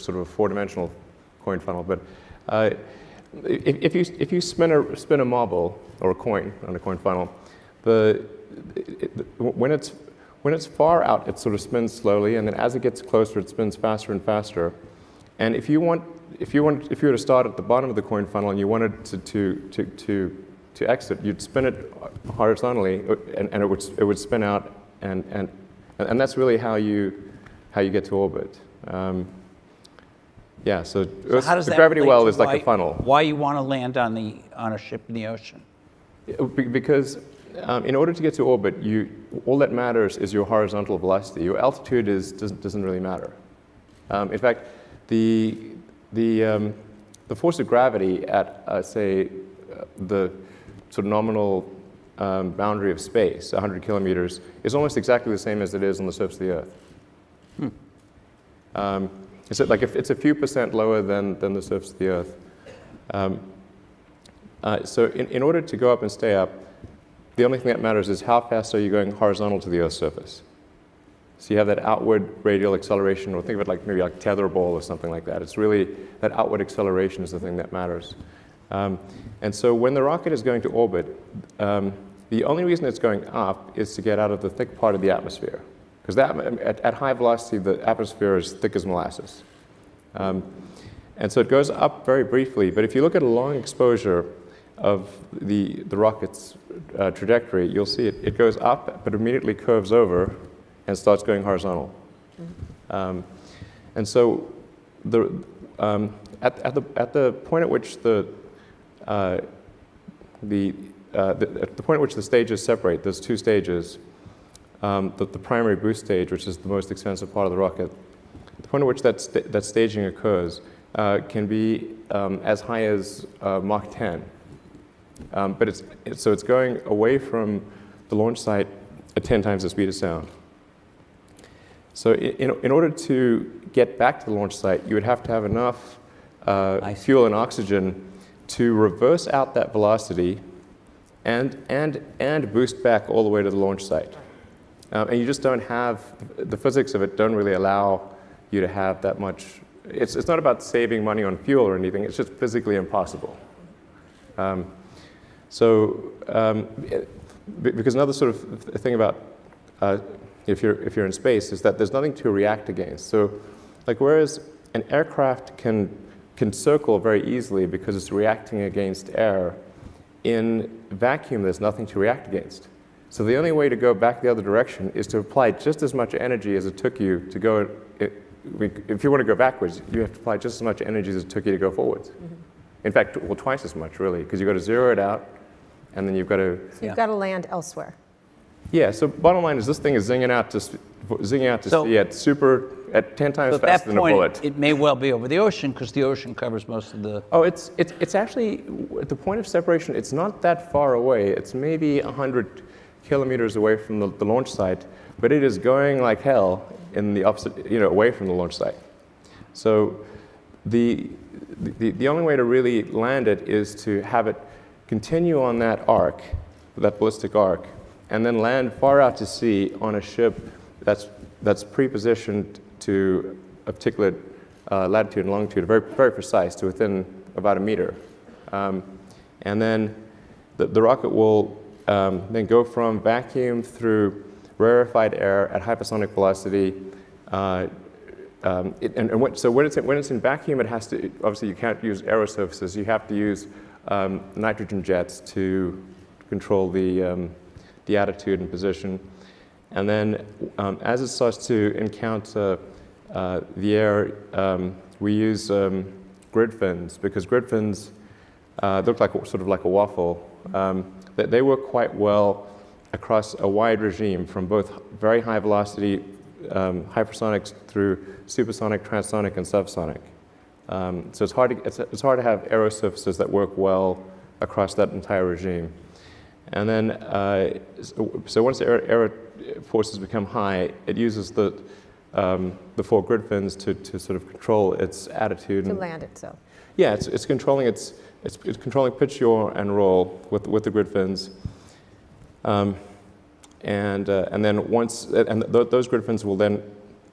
sort of a four-dimensional coin funnel. But if you spin a marble or a coin on a coin funnel, when it's far out, it sort of spins slowly, and then as it gets closer, it spins faster and faster. And if you were to start at the bottom of the coin funnel and you wanted to exit, you'd spin it horizontally, and it would spin out, and that's really how you get to orbit. Yeah, so the gravity well is like a funnel. Why you want to land on a ship in the ocean? Because in order to get to orbit, all that matters is your horizontal velocity. Your altitude doesn't really matter. In fact, the force of gravity at say the sort of nominal boundary of space, 100 kilometers, is almost exactly the same as it is on the surface of the Earth. It's a few percent lower than the surface of the Earth. So in order to go up and stay up, the only thing that matters is how fast are you going horizontal to the Earth's surface. So you have that outward radial acceleration, or think of it like maybe like tetherball or something like that. It's really that outward acceleration is the thing that matters. And so when the rocket is going to orbit, the only reason it's going up is to get out of the thick part of the atmosphere. Because at high velocity, the atmosphere is thick as molasses. And so it goes up very briefly, but if you look at a long exposure of the rocket's trajectory, you'll see it goes up, but immediately curves over and starts going horizontal. And so at the point at which the stages separate, there's two stages. The primary boost stage, which is the most expensive part of the rocket, the point at which that staging occurs can be as high as Mach 10. But it's going away from the launch site at 10 times the speed of sound. So in order to get back to the launch site, you would have to have enough fuel and oxygen to reverse out that velocity and boost back all the way to the launch site. And you just don't have, the physics of it don't really allow you to have that much. It's not about saving money on fuel or anything, it's just physically impossible. Because another sort of thing about if you're in space is that there's nothing to react against. So like whereas an aircraft can circle very easily because it's reacting against air, in vacuum there's nothing to react against. So the only way to go back the other direction is to apply just as much energy as it took you to go. If you want to go backwards, you have to apply just as much energy as it took you to go forwards. Mm-hmm. In fact, well, twice as much, really, because you've got to zero it out, and then you've got to... So you've got to land elsewhere. Yeah, so bottom line is this thing is zinging out to sea at 10 times faster than a bullet. At that point, it may well be over the ocean, because the ocean covers most of the... Oh, it's actually, at the point of separation, it's not that far away. It's maybe 100 kilometers away from the launch site, but it is going like hell in the opposite, away from the launch site. So the only way to really land it is to have it continue on that arc, that ballistic arc, and then land far out to sea on a ship that's pre-positioned to a particular latitude and longitude, very, very precise, to within about a meter. And then the rocket will then go from vacuum through rarefied air at hypersonic velocity. So when it's in vacuum, it has to, obviously you can't use aero surfaces, you have to use nitrogen jets to control the attitude and position. And then as it starts to encounter the air, we use grid fins, because grid fins look like sort of like a waffle. They work quite well across a wide regime, from both very high velocity hypersonics through supersonic, transonic, and subsonic. So it's hard to have aero surfaces that work well across that entire regime. And then, so once the aero forces become high, it uses the four grid fins to sort of control its attitude. To land itself. Yeah, it's controlling it's controlling pitch, yaw, and roll with the grid fins. And then those grid fins will then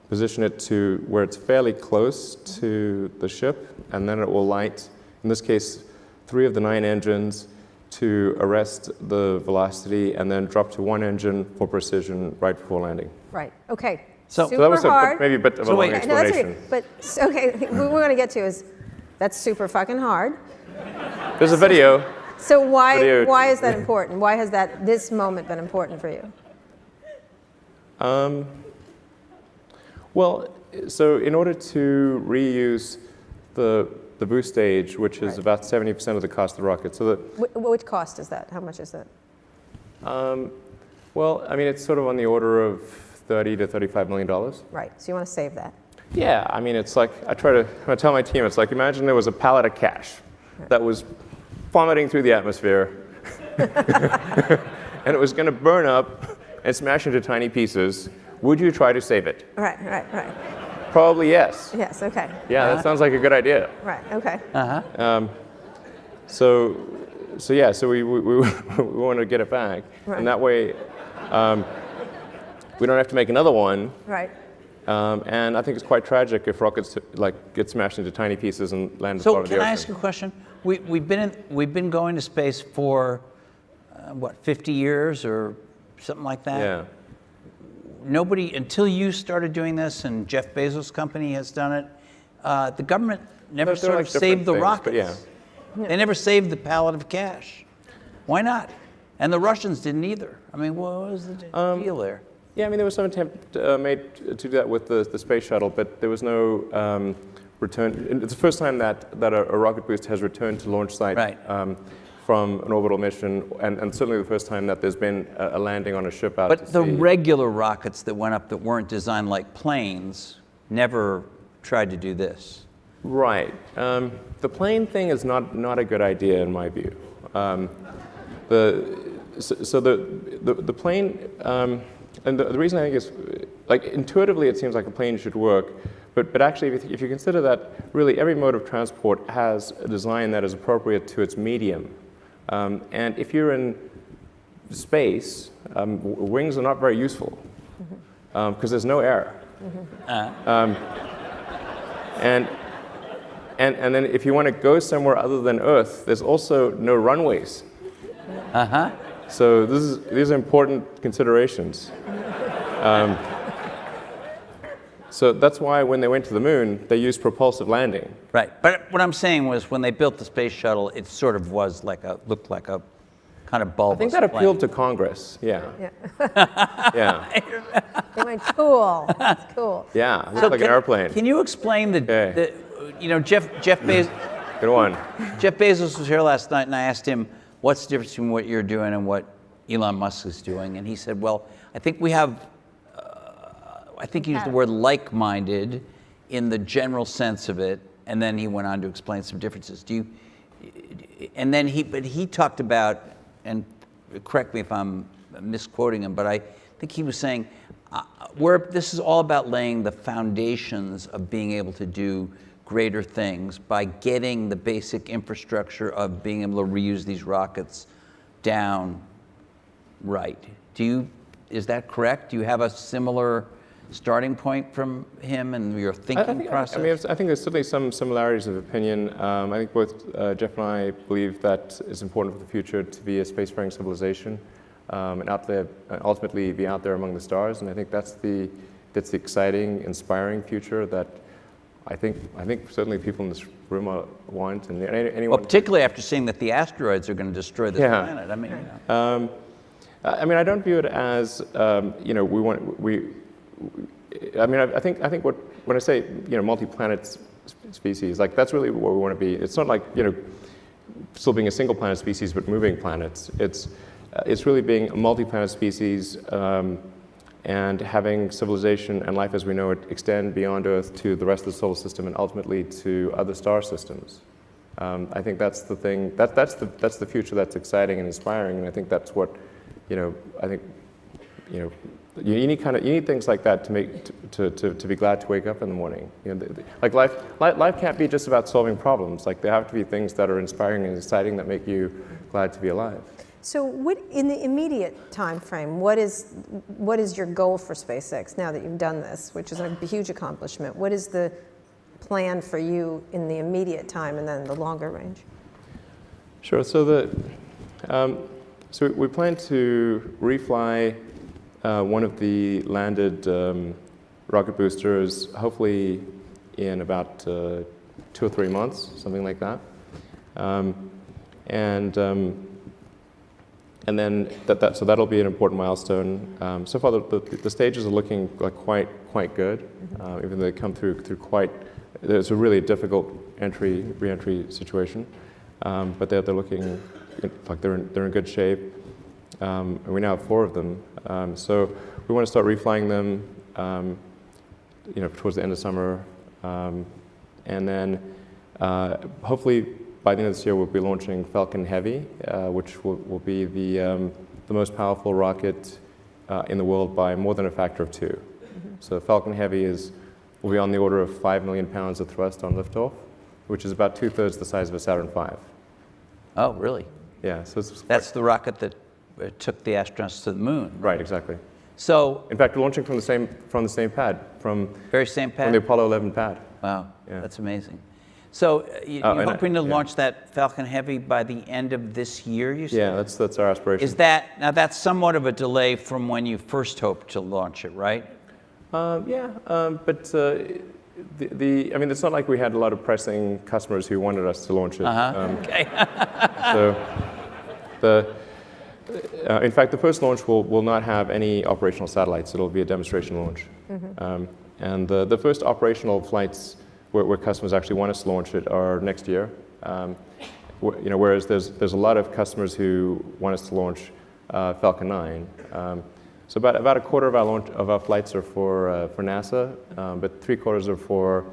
position it to where it's fairly close to the ship, and then it will light, in this case, 3 of the 9 engines to arrest the velocity, and then drop to 1 engine for precision right before landing. Right. Okay. So super So that was hard. maybe a bit of a long No, that's explanation. okay. But okay, what we're going to get to is that's super fucking hard. There's a video. So why Video. is that important? Why has this moment been important for you? Well, so in order to reuse the boost stage, which is Right. about 70% of the cost of the rocket, so that, Which cost is that? How much is that? well, I mean, it's sort of on the order of $30 to $35 million. Right. So you want to save that. Yeah, I mean, it's like, I tell my team, it's like, imagine there was a pallet of cash that was plummeting through the atmosphere, and it was going to burn up and smash into tiny pieces. Would you try to save it? Right. Probably yes. Yes. Okay. Yeah, that sounds like a good idea. Right. Okay. So we want to get it back, Right. and that way we don't have to make another one. Right. And I think it's quite tragic if rockets get smashed into tiny pieces and land at the So bottom of the can ocean. I ask you a question? We've been going to space for what, 50 years or something like that? Yeah. Nobody, until you started doing this and Jeff Bezos' company has done it, the government never They're sort like of saved the different things, but rockets. yeah. They never saved the pallet of cash. Why not? And the Russians didn't either. I mean, what was the deal there? Yeah, I mean, there was some attempt made to do that with the space shuttle, but there was no return. It's the first time that a rocket boost has returned to launch site Right. From an orbital mission, and certainly the first time that there's been a landing on a ship out But to the sea. regular rockets that went up that weren't designed like planes never tried to do this. Right. The plane thing is not a good idea in my view. The plane, and the reason I think is, like, intuitively it seems like a plane should work, but actually if you consider that really every mode of transport has a design that is appropriate to its medium. And if you're in space, wings are not very useful because there's no air. And then if you want to go somewhere other than Earth, there's also no runways. So these are important considerations. So that's why when they went to the moon, they used propulsive landing. Right. But what I'm saying was when they built the space shuttle, it sort of was looked like a kind of bulbous I think that appealed plane. to Congress. Yeah. Yeah. They went cool. That's cool. Yeah. It looked like an airplane. Can you explain Okay. Jeff Bezos? Good one. Jeff Bezos was here last night, and I asked him, what's the difference between what you're doing and what Elon Musk is doing? And he said, well, I think we have, I think he used the word like-minded in the general sense of it, and then he went on to explain some differences. And then he talked about, and correct me if I'm misquoting him, but I think he was saying, this is all about laying the foundations of being able to do greater things by getting the basic infrastructure of being able to reuse these rockets down right. Is that correct? Do you have a similar starting point from him and your thinking process? I mean, I think there's certainly some similarities of opinion. I think both Jeff and I believe that it's important for the future to be a spacefaring civilization and ultimately be out there among the stars. And I think that's the exciting, inspiring future that I think certainly people in this room want, and anyone. Well, particularly after seeing that the asteroids are going to destroy this planet. I mean, I mean, I don't view it as I think when I say multi-planet species, like that's really what we want to be. It's not like still being a single planet species but moving planets. It's really being a multi-planet species. And having civilization and life as we know it extend beyond Earth to the rest of the solar system and ultimately to other star systems. I think that's the thing. That's the future that's exciting and inspiring, and I think that's what you need things like that to be glad to wake up in the morning. Like life can't be just about solving problems. Like there have to be things that are inspiring and exciting that make you glad to be alive. So what, in the immediate time frame, what is your goal for SpaceX now that you've done this, which is a huge accomplishment? What is the plan for you in the immediate time and then the longer range? Sure. So so we plan to refly one of the landed rocket boosters, hopefully in about 2 or 3 months, something like that. And then so that'll be an important milestone. So far, the stages are looking like quite good, even though they come through quite. It's a really difficult re-entry situation, but they're looking like they're in good shape. And we now have 4 of them. So we want to start reflying them, towards the end of summer, and then hopefully by the end of this year we'll be launching Falcon Heavy, which will be the most powerful rocket in the world by more than a factor of 2. Mm-hmm. So Falcon Heavy will be on the order of 5 million pounds of thrust on liftoff, which is about 2/3 the size of a Saturn V. Oh, really? Yeah. So that's the rocket that took the astronauts to the moon. Right. Exactly. So, in fact, we're launching from the same pad, very same pad? from the Apollo 11 pad. Wow, Yeah. that's amazing. So you're hoping to yeah. launch that Falcon Heavy by the end of this year, you said? Yeah, that's our aspiration. Is that, now that's somewhat of a delay from when you first hoped to launch it, right? But I mean, it's not like we had a lot of pressing customers who wanted us to launch it. Okay. So in fact, the first launch will not have any operational satellites. It'll be a demonstration launch. Mm-hmm. And the first operational flights where customers actually want us to launch it are next year. Whereas there's a lot of customers who want us to launch Falcon 9. So about a quarter of our flights are for NASA, but 3/4 are for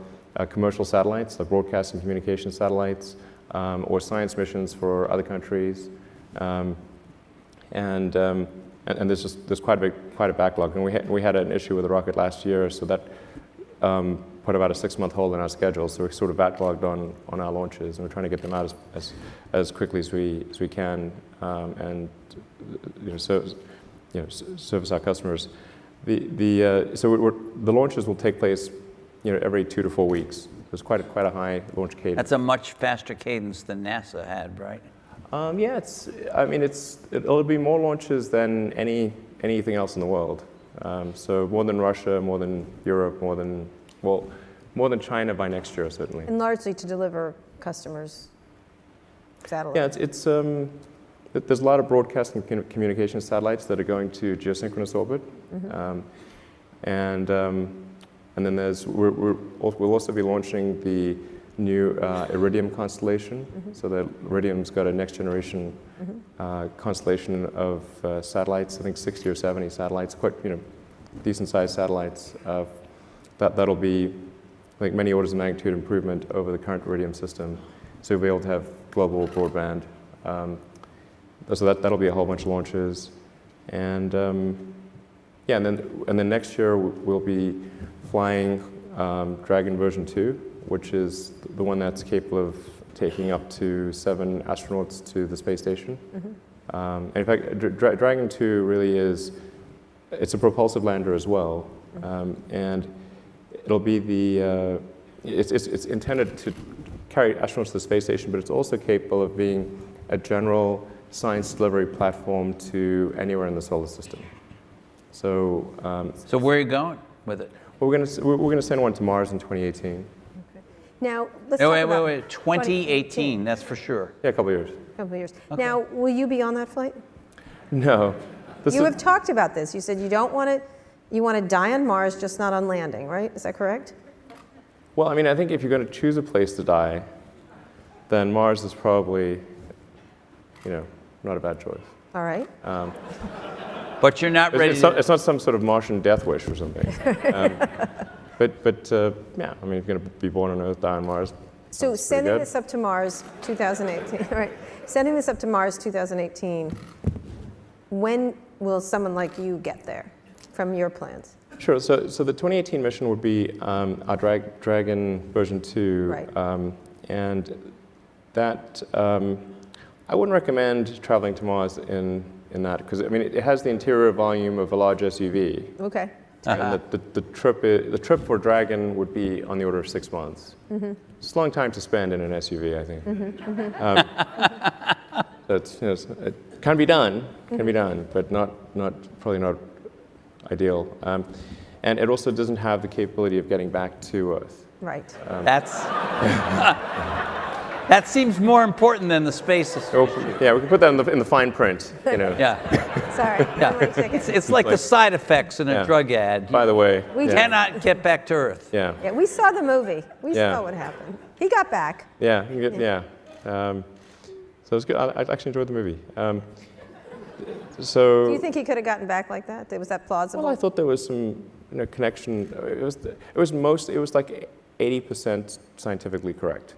commercial satellites, like broadcast and communication satellites, or science missions for other countries. And there's quite a backlog, and we had an issue with the rocket last year, so that put about a 6-month hole in our schedule. So we're sort of backlogged on our launches, and we're trying to get them out as quickly as we can, and service our customers. So the launches will take place, every 2 to 4 weeks. There's quite a high launch cadence. That's a much faster cadence than NASA had, right? Yeah, it'll be more launches than anything else in the world. So more than Russia, more than Europe, more than China by next year, certainly. And largely to deliver customers' satellites. Yeah, there's a lot of broadcast and communication satellites that are going to geosynchronous orbit, mm-hmm. And then we'll also be launching the new Iridium constellation. Mm-hmm. So the Iridium's got a next generation mm-hmm. Constellation of satellites. I think 60 or 70 satellites, quite decent sized satellites. That'll be like many orders of magnitude improvement over the current Iridium system. So we'll be able to have global broadband. So that'll be a whole bunch of launches, and then next year we'll be flying Dragon version 2, which is the one that's capable of taking up to 7 astronauts to the space station. Mm-hmm. And in fact, Dragon 2 really it's a propulsive lander as well, and it'll be it's intended to carry astronauts to the space station, but it's also capable of being a general science delivery platform to anywhere in the solar system. So where are you going with it? Well, we're going to send one to Mars in 2018. Okay. Now let's talk about wait. 2018, that's for sure. Yeah, a couple of years. Okay. Now, will you be on that flight? No. You have talked about this. You said you want to die on Mars, just not on landing, right? Is that correct? Well, I mean, I think if you're going to choose a place to die, then Mars is probably, not a bad choice. All right. But you're not ready. It's not some sort of Martian death wish or something. But yeah, I mean, if you're going to be born on Earth, die on Mars. So sending this up to Mars 2018, right? Sending this up to Mars 2018, when will someone like you get there from your plans? Sure. So the 2018 mission would be our Dragon version 2. Right. And that I wouldn't recommend traveling to Mars in that, because I mean it has the interior volume of a large SUV. Okay. And the trip for Dragon would be on the order of 6 months. It's a long time to spend in an SUV, I think. That's, it can be done, but probably not ideal. And it also doesn't have the capability of getting back to Earth. Right. That seems more important than the space. Yeah, we can put that in the fine print. Yeah. Sorry. Yeah. It's like the side effects in a drug ad. By the way, We Cannot get back to Earth. yeah. Yeah, we saw the movie. We Yeah. saw what happened. He got back. Yeah, you get, yeah. So it's good. I actually enjoyed the movie. Do you think he could have gotten back like that? Was that plausible? Well, I thought there was some connection. It was like 80% scientifically correct.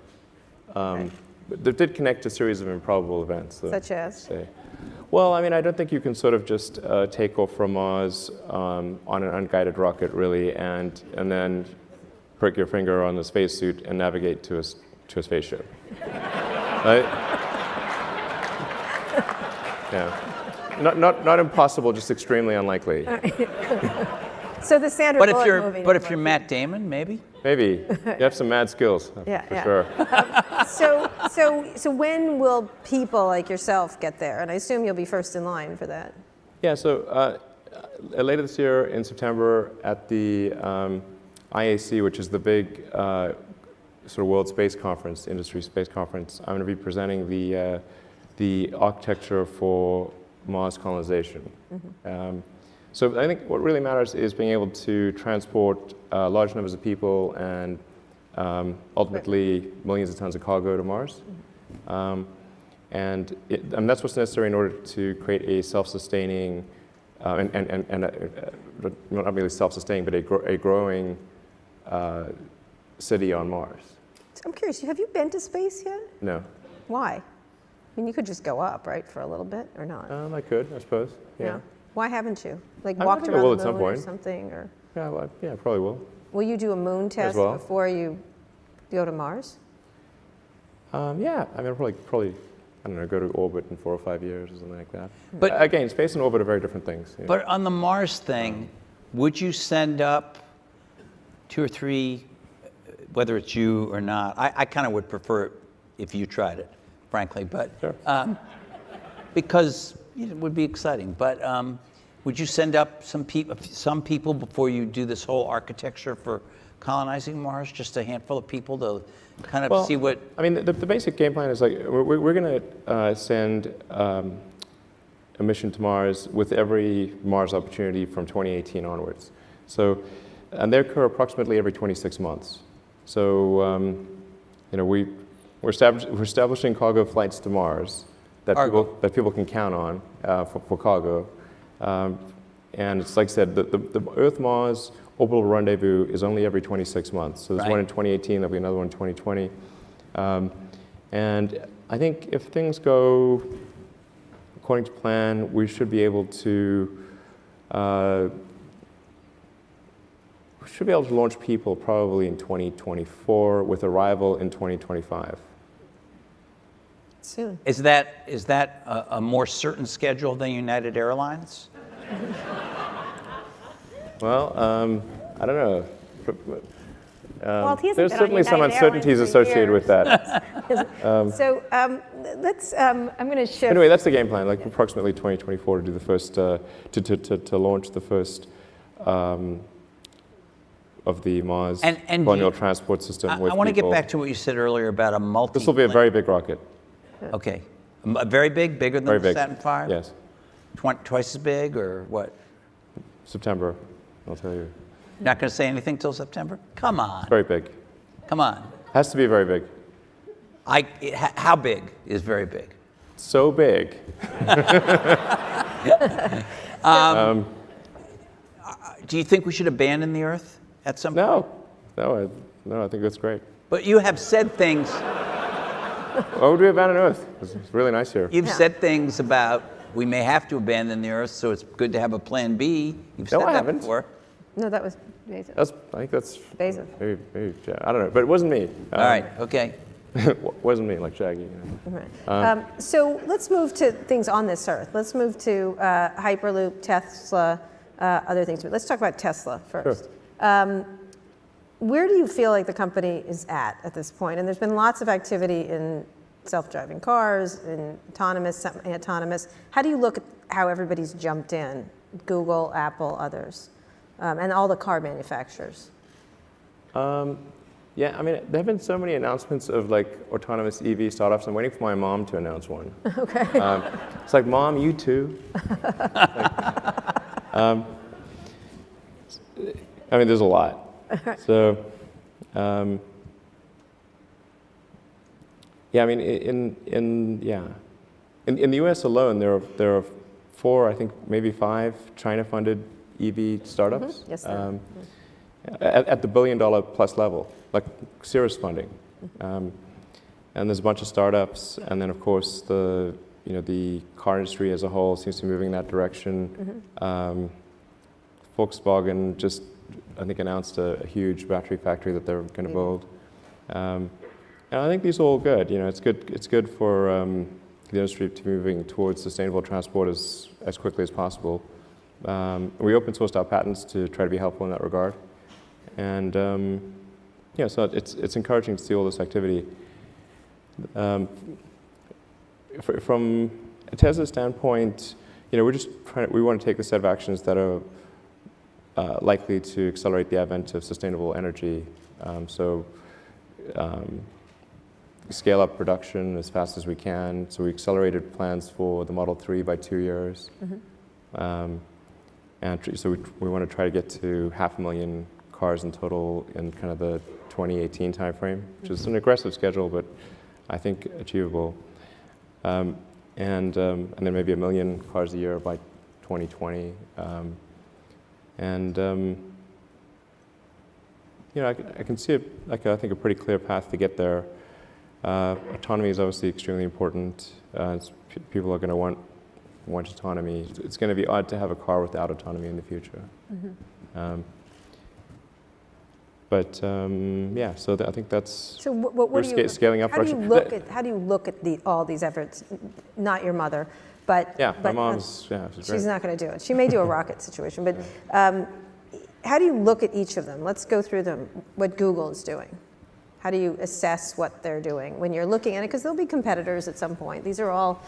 Okay. But they did connect a series of improbable events. Such as? Well, I mean, I don't think you can sort of just take off from Mars on an unguided rocket, really, and then prick your finger on the spacesuit and navigate to a spaceship. Right? Yeah. Not impossible, just extremely unlikely. So the Sandra Bullock movie. But if you're Matt Damon, maybe. Maybe. You have some mad skills, for sure. So when will people like yourself get there? And I assume you'll be first in line for that. Yeah, so later this year in September at the IAC, which is the big sort of world space conference, industry space conference, I'm going to be presenting the architecture for Mars colonization. So I think what really matters is being able to transport large numbers of people and ultimately millions of tons of cargo to Mars. And that's what's necessary in order to create a self-sustaining, not really self-sustaining, but a growing city on Mars. I'm curious, have you been to space yet? No. Why? I mean, you could just go up, right, for a little bit, or not? I could, I suppose. Yeah. No? Why haven't you? Like I walked think I around will the at some moon or point. something? Or Yeah, well, yeah, probably will. will you do a moon test well. before you go to Mars? Yeah, I mean, I'll probably, I don't know, go to orbit in 4 or 5 years or something like that. But- again, space and orbit are very different things. But on the Mars thing, would you send up 2 or 3, whether it's you or not? I kind of would prefer it if you tried it, frankly, but Sure. Because it would be exciting. But would you send up some people before you do this whole architecture for colonizing Mars? Just a handful of people to kind of see what. I mean, the basic game plan is like we're going to send a mission to Mars with every Mars opportunity from 2018 onwards. So, and they occur approximately every 26 months. So, we're establishing cargo flights to Mars that people can count on for cargo. And it's like I said, the Earth-Mars orbital rendezvous is only every 26 months. So there's one in 2018, there'll be another one in 2020. And I think if things go according to plan, we should be able to launch people probably in 2024 with arrival in 2025. Soon. Is that a more certain schedule than United Airlines? Well, I don't know. Well, he hasn't There's been on certainly some United uncertainties Airlines for associated with that. So let's. I'm going to shift. Anyway, that's the game plan. Like approximately 2024 to do the first to launch the first of the Mars And colonial transport system. I with want to get people. back to what you said earlier about a multi. This will be a very big rocket. Okay, very big, bigger than Very the big. Saturn V. Yes, Twice as big, or what? September. I'll tell you. Not going to say anything till September? Come on, Very big. come on. Has to be very big. How big is very big? So big. Do you think we should abandon the Earth at some point? No, I think that's great. But you have said things. Why would we abandon Earth? It's really nice here. You've said things about we may have to abandon the Earth, so it's good to have a plan B. You've said No, I that haven't. before. No, that was Bezos. I think that's Bezos. maybe, yeah, I don't know, but it wasn't me. All right. Okay. Wasn't me, like Shaggy. Right. So let's move to things on this earth. Let's move to Hyperloop, Tesla, other things. But let's talk about Tesla first. Sure. Where do you feel like the company is at this point? And there's been lots of activity in self-driving cars, in autonomous, semi-autonomous. How do you look at how everybody's jumped in? Google, Apple, others, and all the car manufacturers. Yeah, I mean, there have been so many announcements of like autonomous EV startups. I'm waiting for my mom to announce one. Okay. It's like, Mom, you too. I mean, there's a lot. So, yeah, I mean, in the U.S. alone, there are 4, I think maybe 5 China-funded EV startups. Yes, sir. At the $1 billion plus level, like serious funding. And there's a bunch of startups, and then of course the car industry as a whole seems to be moving in that direction. Volkswagen just, I think, announced a huge battery factory that they're going to build. And I think these are all good. It's good for the industry to be moving towards sustainable transport as quickly as possible. We open sourced our patents to try to be helpful in that regard. And so it's encouraging to see all this activity. From a Tesla standpoint, we want to take the set of actions that are likely to accelerate the advent of sustainable energy. Scale up production as fast as we can. So we accelerated plans for the Model 3 by 2 years. And so we want to try to get to 500,000 cars in total in kind of the 2018 timeframe, which is an aggressive schedule, but I think achievable. And then maybe 1 million cars a year by 2020. I can see I think a pretty clear path to get there. Autonomy is obviously extremely important. People are going to want autonomy. It's going to be odd to have a car without autonomy in the future. Yeah, so I think that's. So what do you scaling up. How do you look at all these efforts? Not your mother, but yeah, but my mom's she's she's not going to do it. She may do a rocket situation, but how do you look at each of them? Let's go through them. What Google is doing. How do you assess what they're doing when you're looking at it? Because there'll be competitors at some point. These are all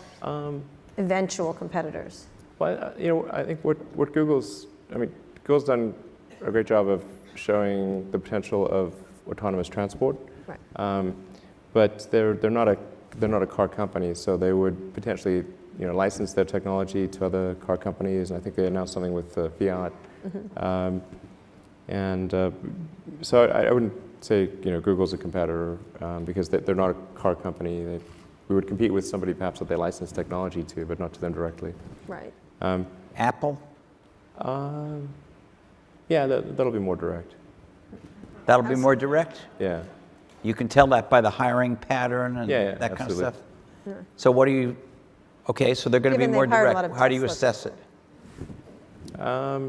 eventual competitors. Well, I think what Google's done a great job of showing the potential of autonomous transport. Right. But they're not a car company, so they would potentially license their technology to other car companies. And I think they announced something with Fiat. So I wouldn't say Google's a competitor because they're not a car company. We would compete with somebody perhaps that they license technology to, but not to them directly. Right. Apple? Yeah, that'll be more direct. That'll be more direct? Yeah. You can tell that by the hiring pattern and that kind of absolutely. stuff? Yeah. So what do you, okay, so they're going to be Given more they've hired a direct. lot of How do you Tesla assess it? I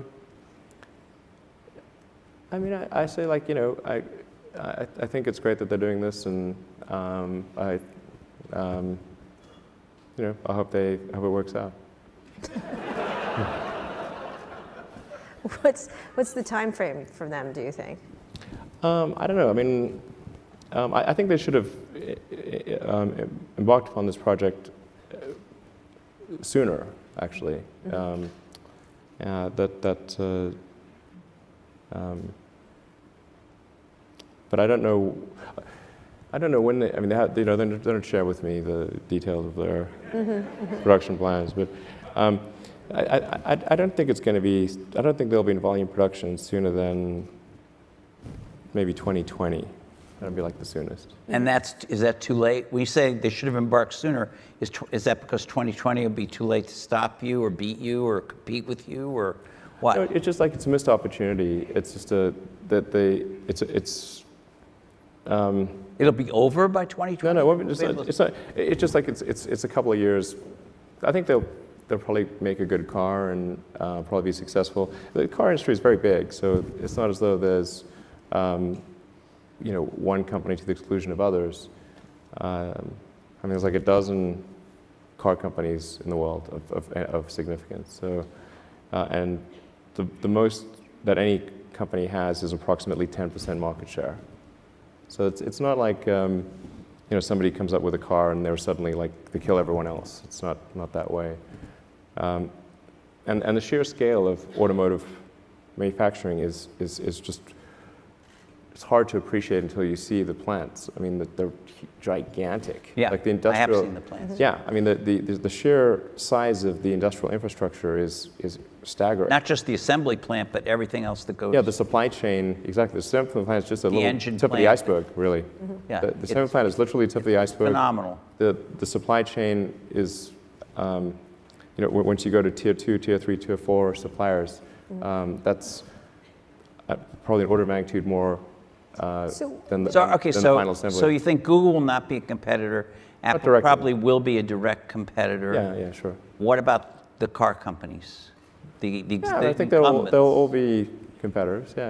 mean, I say I think it's great that they're doing this, and I hope it works out. What's the time frame for them, do you think? I don't know. I mean, I think they should have embarked upon this project sooner, actually. But I don't know. I don't know when they. I mean, they don't share with me the details of their production plans. But I don't think it's going to be. I don't think they'll be in volume production sooner than maybe 2020. That'd be like the soonest. And is that too late? When you say they should have embarked sooner, is that because 2020 will be too late to stop you or beat you or compete with you or what? No, it's just like it's a missed opportunity. It's just It'll be over by 2020? No, it's not. It's just like it's a couple of years. I think they'll probably make a good car and probably be successful. The car industry is very big, so it's not as though there's one company to the exclusion of others. I mean, there's like a dozen car companies in the world of significance. So, and the most that any company has is approximately 10% market share. So it's not like somebody comes up with a car and they're suddenly like they kill everyone else. It's not that way. And the sheer scale of automotive manufacturing is just, it's hard to appreciate until you see the plants. I mean, they're gigantic. Yeah, like the I have industrial. seen the plants. Yeah, I mean, the sheer size of the industrial infrastructure is staggering. Not just the assembly plant, but everything else that goes. Yeah, the supply chain, exactly. The assembly plant is just a little engine tip of the plant. iceberg, really. Yeah, The assembly plant is literally the tip of the iceberg. phenomenal. The supply chain is, once you go to tier 2, tier 3, tier 4 suppliers, that's probably an order of magnitude more than the final assembly. So you think Google will not be a competitor? Apple directly. probably will be a direct competitor. Yeah, sure. What about the car companies? The I think they'll all be competitors. Yeah,